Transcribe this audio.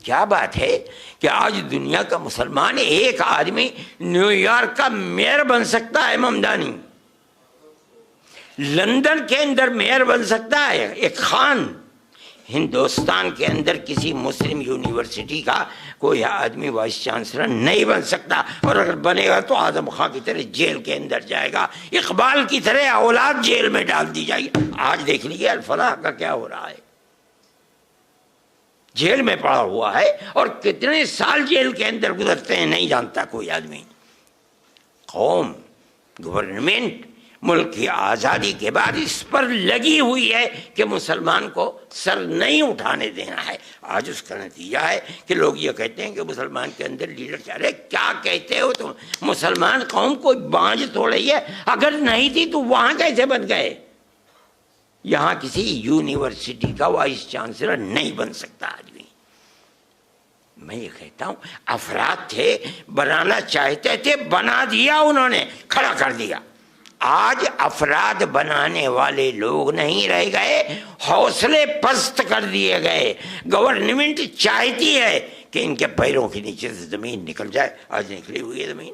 کیا بات ہے کہ آج دنیا کا مسلمان ایک آدمی نیو یارک کا میئر بن سکتا ہے ممدانی، لندن کے اندر میئر بن سکتا ہے ایک خان، ہندوستان کے اندر کسی مسلم یونیورسٹی کا کوئی آدمی وائس چانسلر نہیں بن سکتا، اور اگر بنے گا تو اعظم خان کی طرح جیل کے اندر جائے گا، اقبال کی طرح اولاد جیل میں ڈال دی جائے گی۔ آج دیکھ لیجیے الفلاح کا کیا ہو رہا ہے، جیل میں پڑا ہوا ہے، اور کتنے سال جیل کے اندر گزرتے ہیں نہیں جانتا کوئی آدمی۔ قوم، گورنمنٹ ملک کی آزادی کے بعد اس پر لگی ہوئی ہے کہ مسلمان کو سر نہیں اٹھانے دینا ہے۔ آج اس کا نتیجہ ہے کہ لوگ یہ کہتے ہیں کہ مسلمان کے اندر لیڈر چاہ رہے، کیا کہتے ہو تم؟ مسلمان قوم کوئی بانجھ تھوڑی ہے، اگر نہیں تھی تو وہاں کیسے بن گئے؟ یہاں کسی یونیورسٹی کا وائس چانسلر نہیں بن سکتا آدمی۔ میں یہ کہتا ہوں افراد تھے، بنانا چاہتے تھے، بنا دیا انہوں نے، کھڑا کر دیا۔ آج افراد بنانے والے لوگ نہیں رہ گئے، حوصلے پست کر دیے گئے۔ گورنمنٹ چاہتی ہے کہ ان کے پیروں کے نیچے سے زمین نکل جائے، آج نکلی ہوئی ہے زمین۔